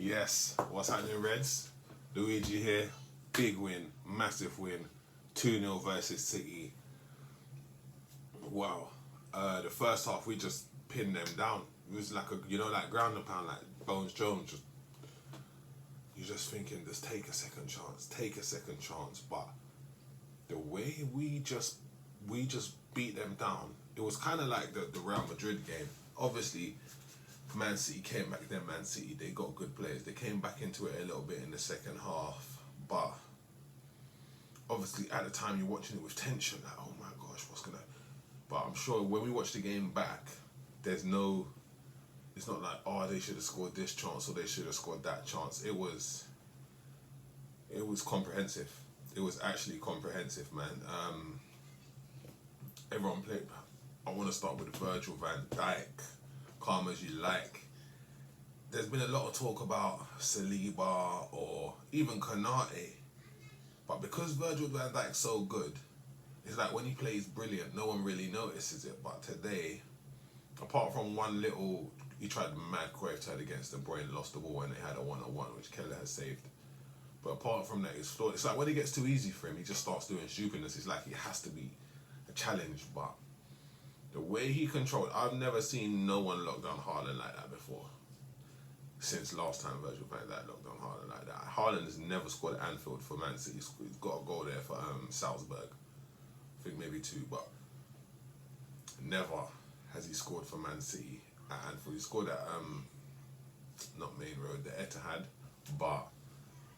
Yes, what's happening, Reds? Luigi here. Big win, massive win. 2-0 versus City. Wow. The first half, we just pinned them down. It was like like ground and pound, like Bones Jones. You're just thinking, just take a second chance. But the way we just beat them down, it was kind of like the Real Madrid game. Obviously, Man City came back then. Man City, they got good players. They came back into it a little bit in the second half, but obviously at the time you're watching it with tension, like, oh my gosh, what's gonna? But I'm sure when we watch the game back, it's not like, oh, they should have scored this chance or they should have scored that chance. It was comprehensive. It was actually comprehensive, man. Everyone played. I want to start with Virgil van Dijk. Calm as you like. There's been a lot of talk about Saliba or even Konate, but because Virgil van Dijk's so good, it's like when he plays brilliant, no one really notices it. But today, apart from one little, he tried the mad Cruyff turn against De Bruyne, lost the ball when they had a 1-on-1, which Keller has saved. But apart from that, it's like when it gets too easy for him, he just starts doing stupidness. It's like he has to be a challenge, but the way he controlled, I've never seen no one lock down Haaland like that before. Since last time Virgil van Dijk locked down Haaland like that. Haaland has never scored at Anfield for Man City. He's got a goal there for Salzburg. I think maybe 2, but never has he scored for Man City at Anfield. He scored at, not Main Road, the Etihad, but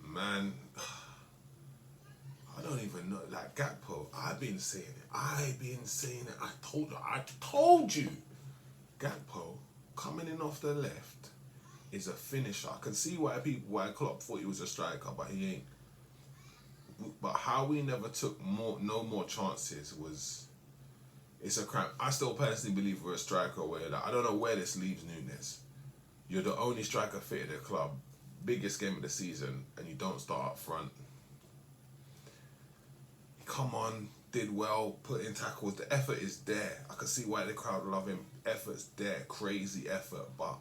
man, I don't even know. Like Gakpo, I've been saying it. I told you. Gakpo coming in off the left is a finisher. I can see why Klopp thought he was a striker, but he ain't. But how we never took no more chances it's a crime. I still personally believe we're a striker where, like, I don't know where this leaves Nunes. You're the only striker fit at the club, biggest game of the season, and you don't start up front. Come on, did well, put in tackles. The effort is there. I can see why the crowd love him. Effort's there, crazy effort, but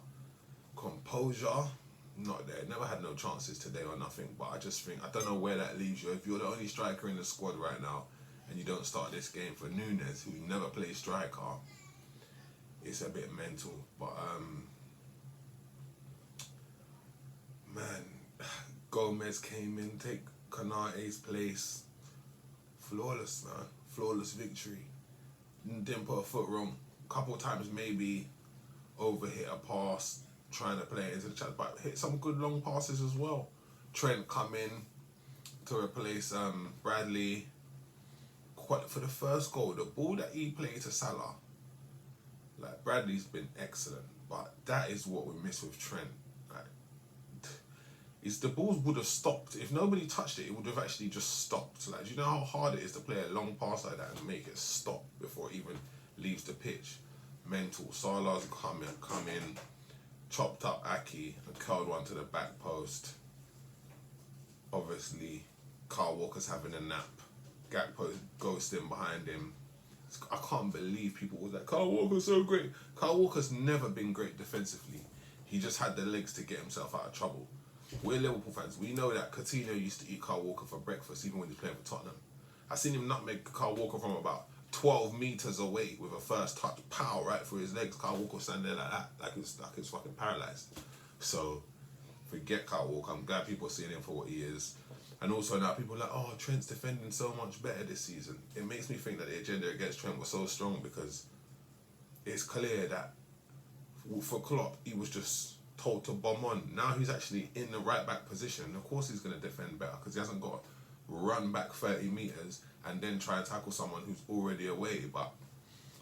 composure, not there. Never had no chances today or nothing, but I just think, I don't know where that leaves you. If you're the only striker in the squad right now and you don't start this game for Nunes, who never plays striker, it's a bit mental. But, man, Gomez came in, take Konate's place. Flawless, man. Flawless victory. Didn't put a foot wrong. Couple times maybe overhit a pass, trying to play it into the chance, but hit some good long passes as well. Trent come in to replace Bradley. For the first goal, the ball that he played to Salah, like, Bradley's been excellent, but that is what we miss with Trent. The balls would have stopped. If nobody touched it, it would have actually just stopped. Like, do you know how hard it is to play a long pass like that and make it stop before it even leaves the pitch? Mental. Salah's come in, chopped up Aki and curled one to the back post. Obviously, Kyle Walker's having a nap. Gakpo ghosting behind him. I can't believe people was like, Kyle Walker's so great. Kyle Walker's never been great defensively. He just had the legs to get himself out of trouble. We're Liverpool fans. We know that Coutinho used to eat Kyle Walker for breakfast, even when he was playing for Tottenham. I seen him nutmeg Kyle Walker from about 12 meters away with a first touch, pow, right through his legs. Kyle Walker standing there like that, like he's fucking paralyzed. So forget Kyle Walker. I'm glad people are seeing him for what he is. And also now people are like, oh, Trent's defending so much better this season. It makes me think that the agenda against Trent was so strong because it's clear that for Klopp, he was just told to bomb on. Now he's actually in the right back position. Of course he's going to defend better because he hasn't got to run back 30 metres and then try and tackle someone who's already away. But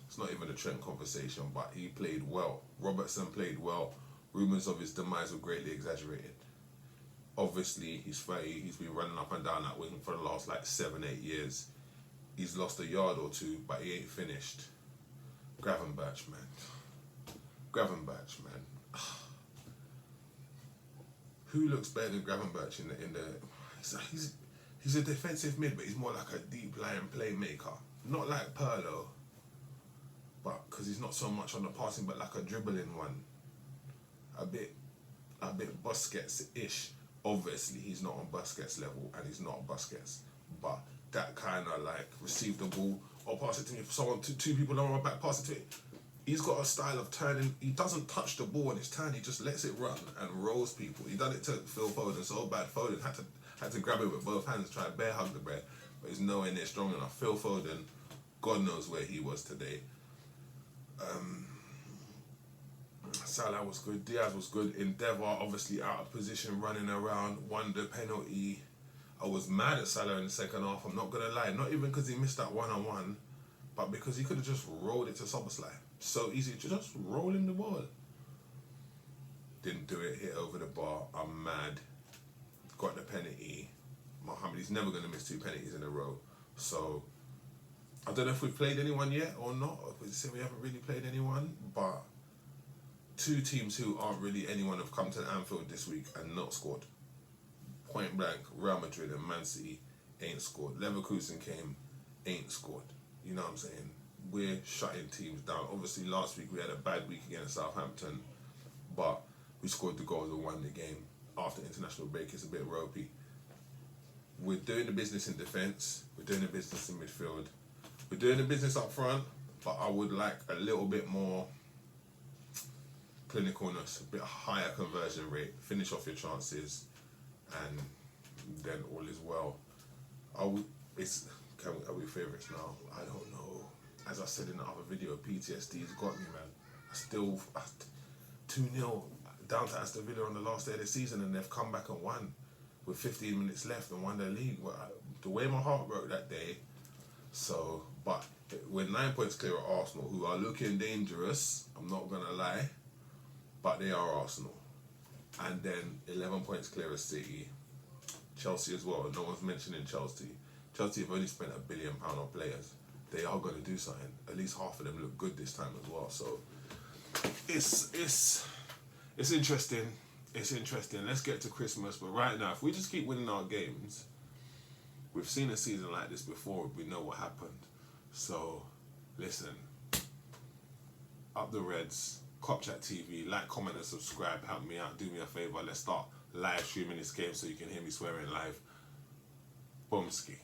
it's not even a Trent conversation, but he played well. Robertson played well. Rumours of his demise were greatly exaggerated. Obviously, he's 30, he's been running up and down that wing for the last 7-8 years. He's lost a yard or two, but he ain't finished. Gravenberch, man. Who looks better than Gravenberch in the he's a defensive mid, but he's more like a deep lying playmaker. Not like Pirlo, but because he's not so much on the passing, but like a dribbling one. A bit a bit Busquets-ish. Obviously, he's not on Busquets level, and he's not Busquets. But that kind of like receive the ball or pass it to me. If someone, two people on my back, pass it to me. He's got a style of turning. He doesn't touch the ball on his turn. He just lets it run and rolls people. He done it to Phil Foden so bad. Foden had to grab it with both hands, try to bear hug the bear, but he's nowhere near strong enough. Phil Foden, God knows where he was today. Salah was good. Diaz was good. Endeavour, obviously out of position, running around, won the penalty. I was mad at Salah in the second half. I'm not gonna lie. Not even because he missed that one-on-one, but because he could have just rolled it to Szoboszlai. So easy to just roll him the ball. Didn't do it. Hit over the bar. I'm mad. Got the penalty. Mohamed, he's never gonna miss 2 penalties in a row. So I don't know if we've played anyone yet or not. We say we haven't really played anyone, but 2 teams who aren't really anyone have come to the Anfield this week and not scored. Point blank, Real Madrid and Man City ain't scored. Leverkusen came, ain't scored. You know what I'm saying? We're shutting teams down. Obviously, last week we had a bad week against Southampton, but we scored the goals and won the game. After international break, it's a bit ropey. We're doing the business in defence. We're doing the business in midfield. We're doing the business up front, but I would like a little bit more clinicalness, a bit higher conversion rate, finish off your chances, and then all is well. Are we favourites now? I don't know. As I said in the other video, PTSD's got me, man. I still 2-0 down to Aston Villa on the last day of the season, and they've come back and won with 15 minutes left and won the league. The way my heart broke that day. So, but we're 9 points clear of Arsenal, who are looking dangerous. I'm not gonna lie, but they are Arsenal. And then 11 points clear of City. Chelsea as well. No one's mentioning Chelsea. Chelsea have only spent £1 billion on players. They are going to do something. At least half of them look good this time as well. So it's interesting. It's interesting. Let's get to Christmas. But right now, if we just keep winning our games, we've seen a season like this before. We know what happened. So listen, up the Reds. Cop Chat TV, like, comment and subscribe, help me out, do me a favour. Let's start live streaming this game so you can hear me swearing live. Boomski.